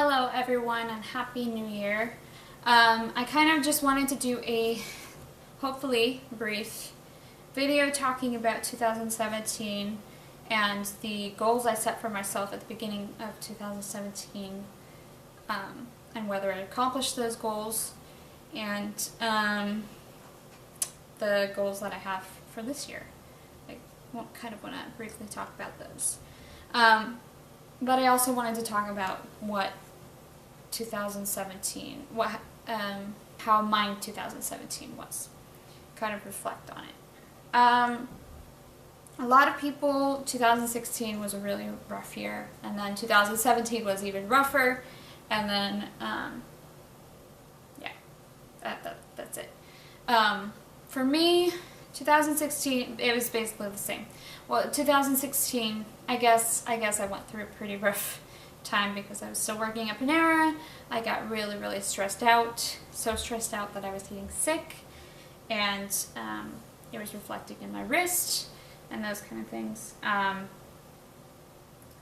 Hello everyone and Happy New Year. I kind of just wanted to do a hopefully brief video talking about 2017 and the goals I set for myself at the beginning of 2017 and whether I accomplished those goals and the goals that I have for this year. I kind of want to briefly talk about those. But I also wanted to talk about what 2017, how my 2017 was. Kind of reflect on it. A lot of people, 2016 was a really rough year, and then 2017 was even rougher, and then, yeah, that's it. For me, 2016, it was basically the same. Well, 2016, I guess I went through a pretty rough time because I was still working at Panera. I got really stressed out, so stressed out that I was getting sick, and it was reflecting in my wrist and those kind of things.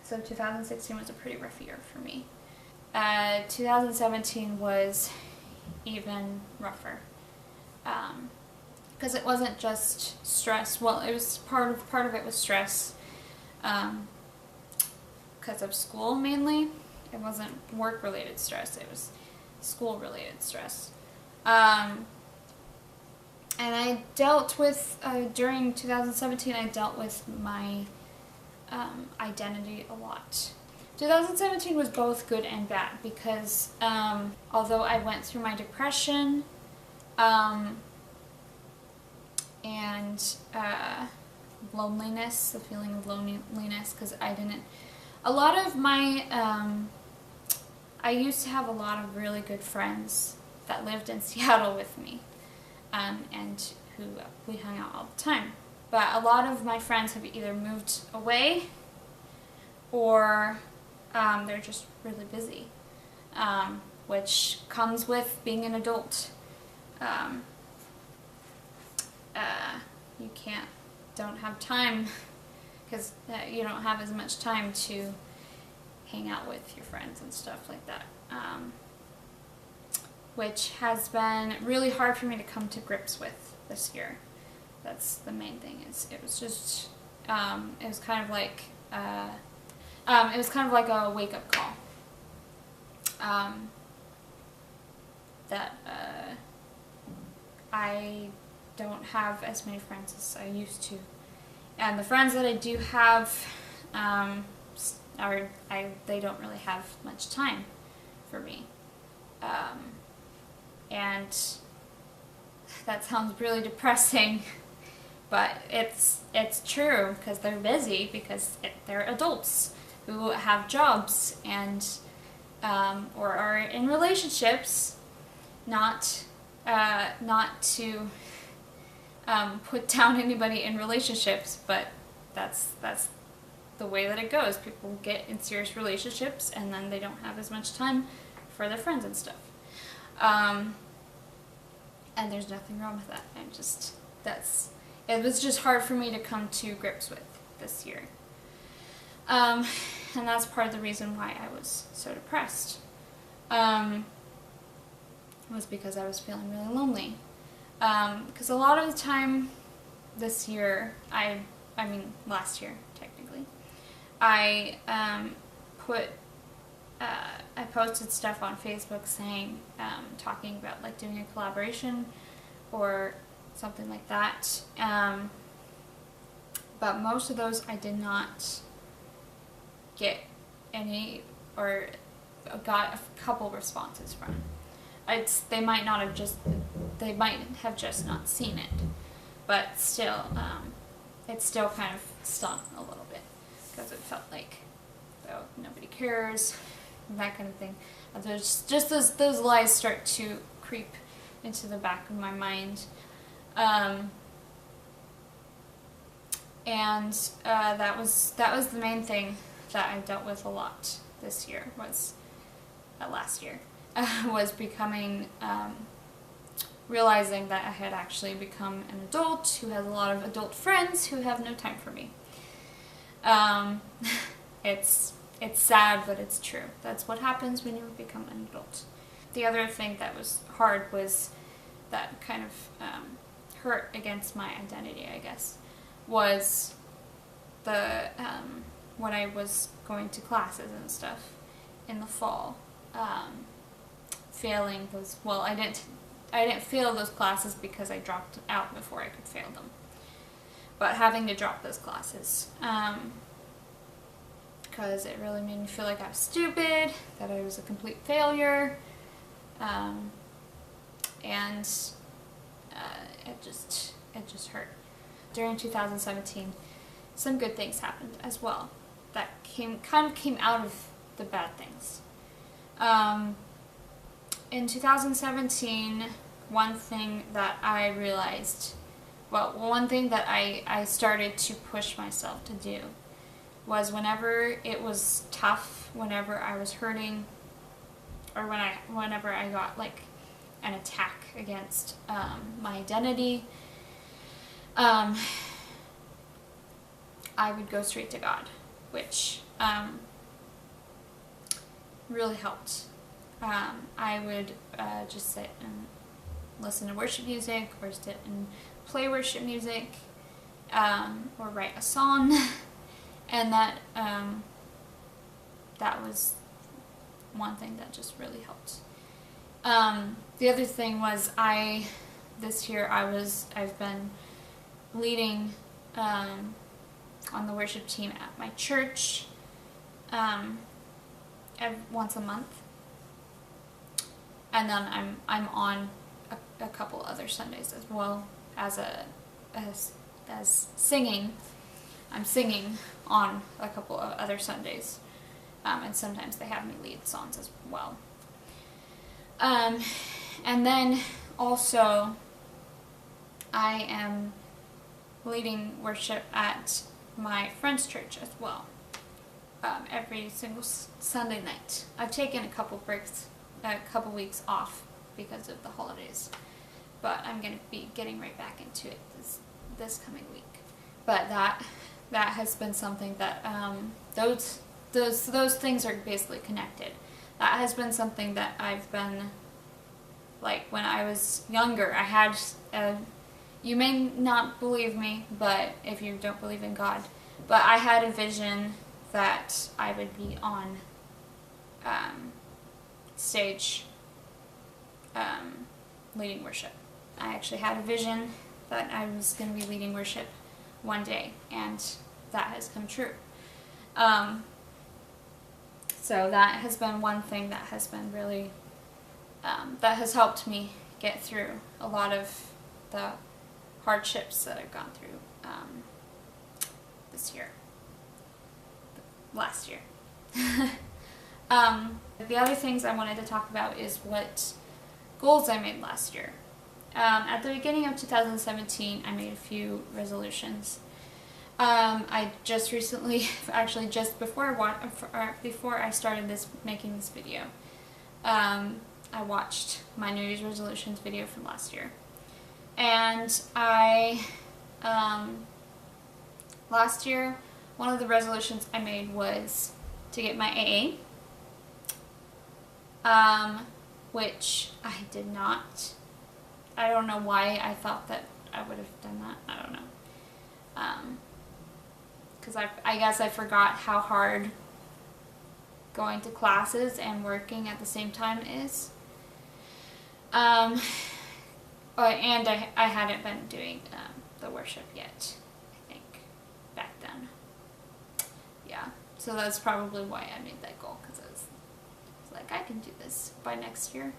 So 2016 was a pretty rough year for me. 2017 was even rougher. Because it wasn't just stress. Well, it was part of it was stress, because of school mainly. It wasn't work-related stress. It was school-related stress. And I dealt with during 2017. I dealt with my identity a lot. 2017 was both good and bad because although I went through my depression. And loneliness, the feeling of loneliness, because a lot of my, I used to have a lot of really good friends that lived in Seattle with me, and who we hung out all the time. But a lot of my friends have either moved away, or they're just really busy, which comes with being an adult. You don't have time, because you don't have as much time to hang out with your friends and stuff like that, which has been really hard for me to come to grips with this year. That's the main thing. It was just, it was kind of like a wake-up call, that I don't have as many friends as I used to, and the friends that I do have they don't really have much time for me, and that sounds really depressing, but it's true, because they're busy, because they're adults who have jobs and or are in relationships. Not to put down anybody in relationships, but that's the way that it goes. People get in serious relationships and then they don't have as much time for their friends and stuff. And there's nothing wrong with that. It was just hard for me to come to grips with this year. And that's part of the reason why I was so depressed. Was because I was feeling really lonely. Because a lot of the time this year, I mean last year technically, I posted stuff on Facebook saying, talking about like doing a collaboration or something like that, but most of those I did not get any, or got a couple responses from. They might have just not seen it, but still, it still kind of stung a little bit, because it felt like, oh, nobody cares, that kind of thing. And there's just those lies start to creep into the back of my mind, and that was the main thing that I dealt with a lot this year, was last year. Was becoming, realizing that I had actually become an adult who has a lot of adult friends who have no time for me. It's it's sad, but it's true. That's what happens when you become an adult. The other thing that was hard was that kind of hurt against my identity, I guess, was the when I was going to classes and stuff in the fall, failing those. Well, I didn't fail those classes because I dropped out before I could fail them, but having to drop those classes, because it really made me feel like I was stupid, that I was a complete failure, and it just hurt. During 2017, some good things happened as well that kind of came out of the bad things. In 2017, one thing that I realized, well, one thing that I started to push myself to do was whenever it was tough, whenever I was hurting, or whenever I got like an attack against my identity, I would go straight to God, which really helped. I would just sit and listen to worship music, or sit and play worship music, or write a song, and that was one thing that just really helped. The other thing was this year I've been leading on the worship team at my church once a month, and then I'm on a couple other Sundays as well as singing. I'm singing on a couple of other Sundays, and sometimes they have me lead songs as well. And then also I am leading worship at my friend's church as well, every single Sunday night. I've taken a couple weeks off because of the holidays, but I'm going to be getting right back into it this coming week. But that has been something that those things are basically connected. That has been something that I've been, like, when I was younger, I had you may not believe me, but if you don't believe in God, but I had a vision that I would be on stage leading worship. I actually had a vision that I was going to be leading worship one day, and that has come true. So that has been one thing that has been really, that has helped me get through a lot of the hardships that I've gone through last year. The other things I wanted to talk about is what goals I made last year. At the beginning of 2017, I made a few resolutions. I just recently, actually just before I started making this video, I watched my New Year's resolutions video from last year. And last year, one of the resolutions I made was to get my AA, which I did not. I don't know why I thought that I would have done that. I don't know. Because I guess I forgot how hard going to classes and working at the same time is. And I hadn't been doing the worship yet, I think, back then. Yeah, so that's probably why I made that goal, because I was like, I can do this by next year.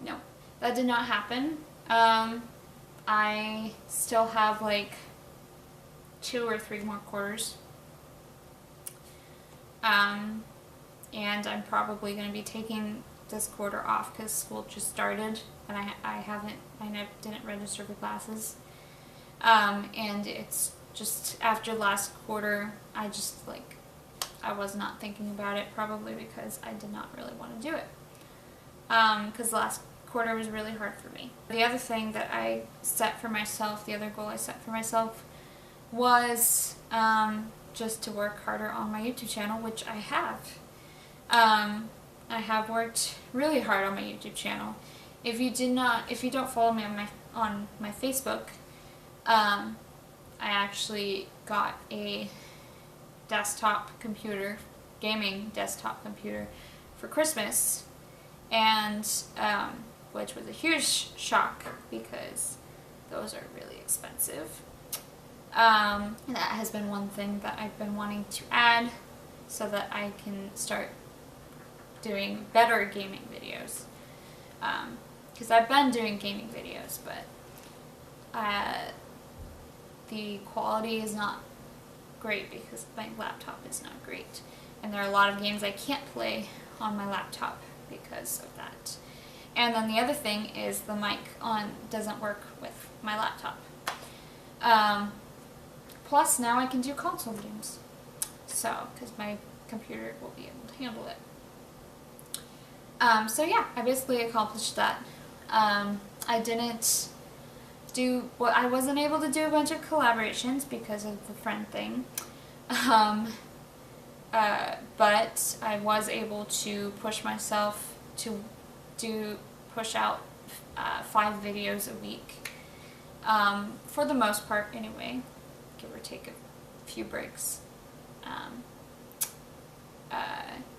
No, that did not happen. I still have like 2 or 3 more quarters. And I'm probably going to be taking this quarter off because school just started, and I didn't register for classes. And it's just after last quarter, I was not thinking about it, probably because I did not really want to do it. Because last quarter was really hard for me. The other thing that I set for myself, the other goal I set for myself was just to work harder on my YouTube channel, which I have. I have worked really hard on my YouTube channel. If you don't follow me on my Facebook, I actually got a gaming desktop computer for Christmas, and which was a huge shock because those are really expensive. And that has been one thing that I've been wanting to add so that I can start doing better gaming videos. Because I've been doing gaming videos, but the quality is not great because my laptop is not great. And there are a lot of games I can't play on my laptop because of that. And then the other thing is the mic doesn't work with my laptop. Plus now I can do console games. So, because my computer will be able to handle it. So yeah, I basically accomplished that. I wasn't able to do a bunch of collaborations because of the friend thing. But I was able to push myself to push out 5 videos a week. For the most part anyway, give or take a few breaks.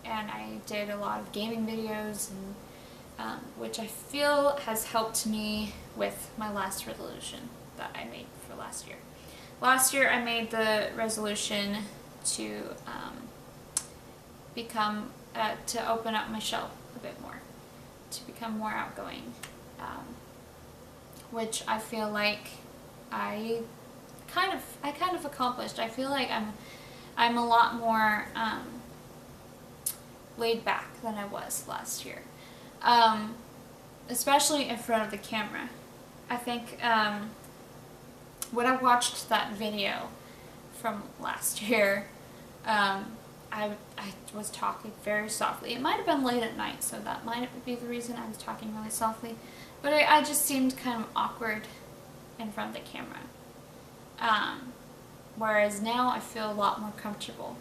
And I did a lot of gaming videos, and which I feel has helped me with my last resolution that I made for last year. Last year I made the resolution to to open up my shell a bit more, to become more outgoing, which I feel like I kind of accomplished. I feel like I'm a lot more laid back than I was last year, especially in front of the camera. I think when I watched that video from last year, I was talking very softly. It might have been late at night, so that might be the reason I was talking really softly, but I just seemed kind of awkward in front of the camera. Whereas now I feel a lot more comfortable.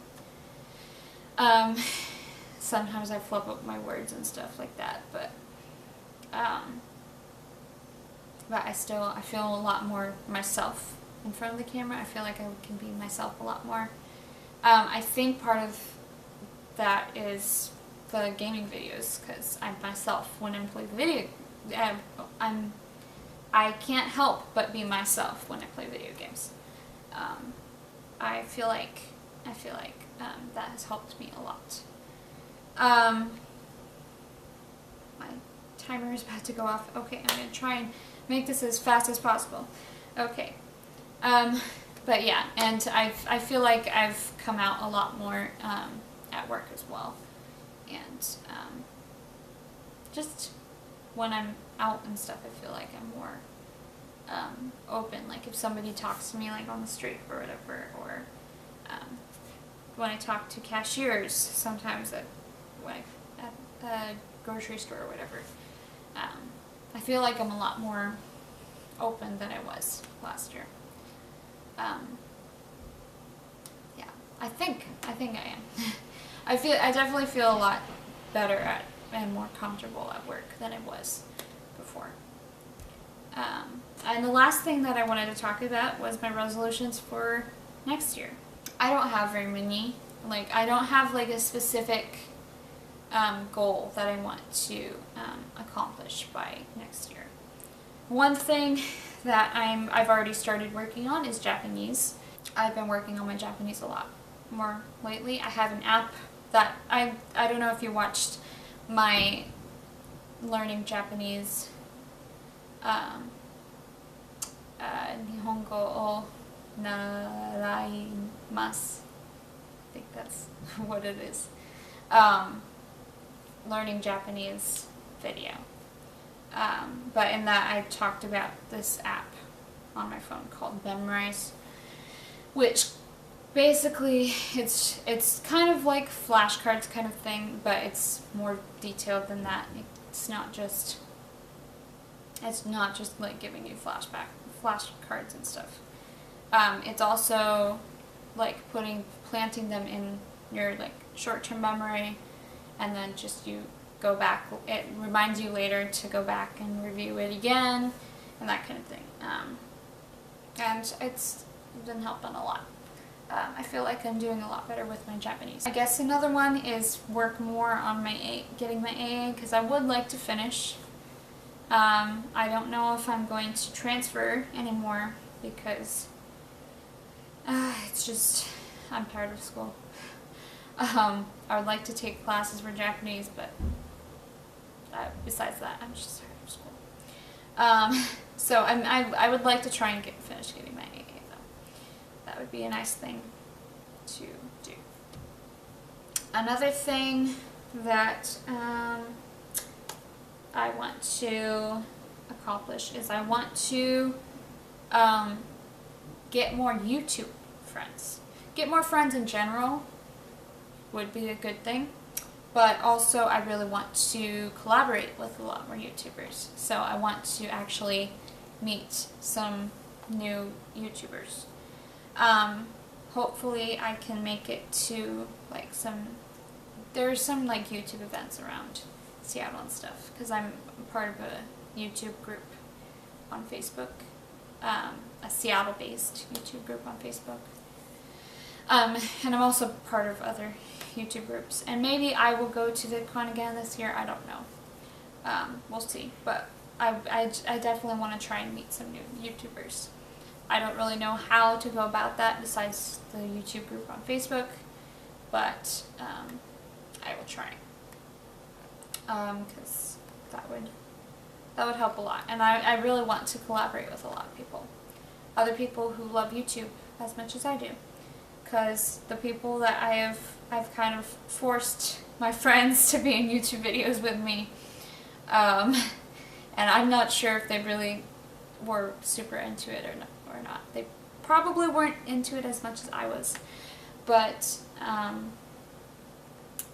Sometimes I flub up my words and stuff like that, but I feel a lot more myself in front of the camera. I feel like I can be myself a lot more. I think part of that is the gaming videos, because I'm myself when I'm playing video. I can't help but be myself when I play video games. I feel like that has helped me a lot. My timer is about to go off. Okay, I'm going to try and make this as fast as possible. Okay. But yeah, and I feel like I've come out a lot more at work as well. And just when I'm out and stuff, I feel like I'm more open. Like if somebody talks to me like on the street or whatever, or when I talk to cashiers sometimes at a grocery store or whatever, I feel like I'm a lot more open than I was last year. Yeah, I think I am. I definitely feel a lot better and more comfortable at work than I was before. And the last thing that I wanted to talk about was my resolutions for next year. I don't have very many. Like, I don't have like a specific goal that I want to accomplish by next year. One thing that I've already started working on is Japanese. I've been working on my Japanese a lot more lately. I have an app that I don't know if you watched my learning Japanese Nihongo o naraimasu. I think that's what it is. Learning Japanese video. But in that I talked about this app on my phone called Memrise, which basically it's kind of like flashcards kind of thing, but it's more detailed than that. It's not just like giving you flashcards and stuff. It's also like planting them in your like short-term memory, and then just you go back. It reminds you later to go back and review it again, and that kind of thing. And it's been helping a lot. I feel like I'm doing a lot better with my Japanese. I guess another one is work more on my getting my AA, because I would like to finish. I don't know if I'm going to transfer anymore, because it's just, I'm tired of school. I would like to take classes for Japanese, but besides that, I'm just tired of school. So I would like to try and finish getting my AA, though. That would be a nice thing to do. Another thing that I want to accomplish is I want to get more YouTube friends. Get more friends in general would be a good thing, but also I really want to collaborate with a lot more YouTubers. So I want to actually meet some new YouTubers. Hopefully I can make it to like there's some like YouTube events around Seattle and stuff, because I'm part of a YouTube group on Facebook, a Seattle-based YouTube group on Facebook. And I'm also part of other YouTube groups. And maybe I will go to VidCon again this year. I don't know. We'll see. But I definitely want to try and meet some new YouTubers. I don't really know how to go about that besides the YouTube group on Facebook. But I will try. Because that would help a lot. And I really want to collaborate with a lot of people. Other people who love YouTube as much as I do. Because the people that I've kind of forced my friends to be in YouTube videos with me. And I'm not sure if they really were super into it or not. They probably weren't into it as much as I was. But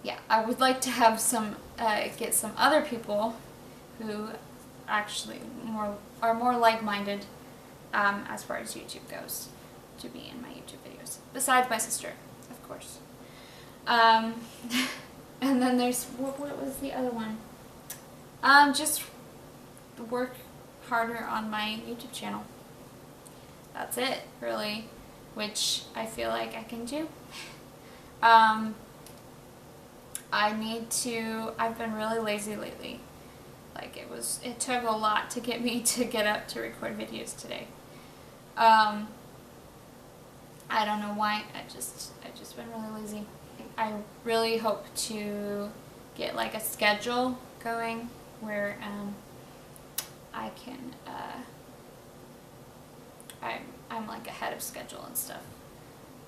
yeah, I would like to have get some other people who actually are more like-minded as far as YouTube goes to be in my YouTube videos. Besides my sister, of course. And then there's, what was the other one? Just work harder on my YouTube channel. That's it, really, which I feel like I can do. I've been really lazy lately. Like it took a lot to get me to get up to record videos today. I don't know why, I've just been really lazy. I really hope to get like a schedule going where I can, I'm like ahead of schedule and stuff,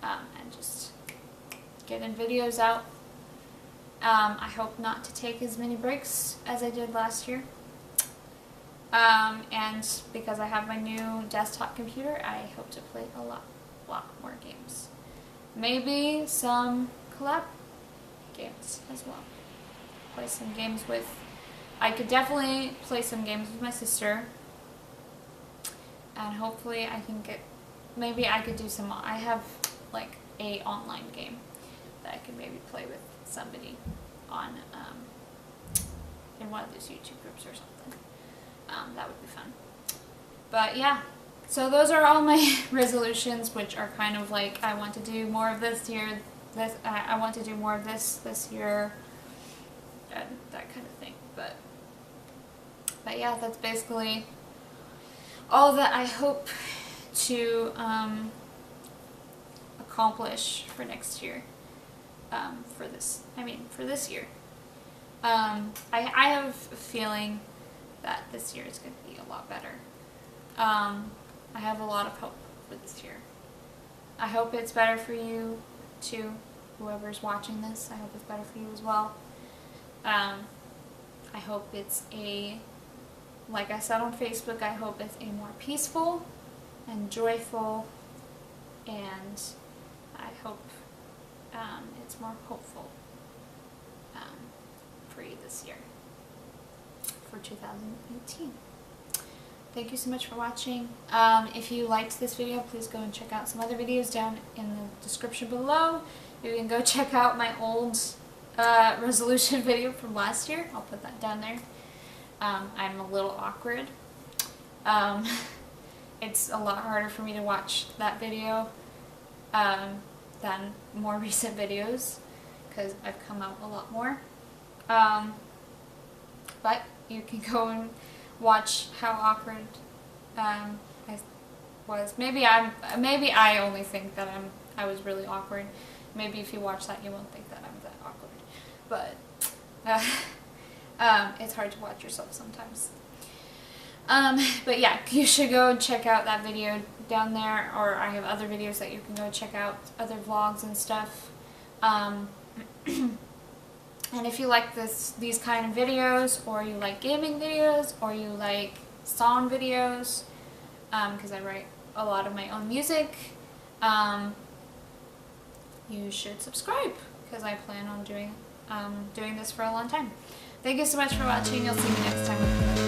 and just getting videos out. I hope not to take as many breaks as I did last year. And because I have my new desktop computer, I hope to play a lot more games. Maybe some collab games as well. Play some games I could definitely play some games with my sister. And hopefully I can maybe I could do I have like a online game that I could maybe play with somebody on, in one of those YouTube groups or something. That would be fun. But yeah, so those are all my resolutions, which are kind of like, I want to do more of this year, I want to do more of this year, and that kind of thing. But yeah, that's basically all that I hope to accomplish for next year. For this year. I have a feeling that this year is going to be a lot better. I have a lot of hope for this year. I hope it's better for you too, whoever's watching this. I hope it's better for you as well. I hope it's like I said on Facebook, I hope it's a more peaceful and joyful, and I hope it's more hopeful for you this year, for 2018. thank you so much for watching. If you liked this video, please go and check out some other videos down in the description below. You can go check out my old resolution video from last year. I'll put that down there. I'm a little awkward. It's a lot harder for me to watch that video than more recent videos because I've come out a lot more. But you can go and watch how awkward I was. Maybe I only think that I was really awkward. Maybe if you watch that, you won't think that I'm that awkward. But it's hard to watch yourself sometimes. But yeah, you should go and check out that video down there, or I have other videos that you can go check out, other vlogs and stuff. And if you like these kind of videos, or you like gaming videos, or you like song videos, because I write a lot of my own music, you should subscribe, because I plan on doing this for a long time. Thank you so much for watching. I'll see you next time.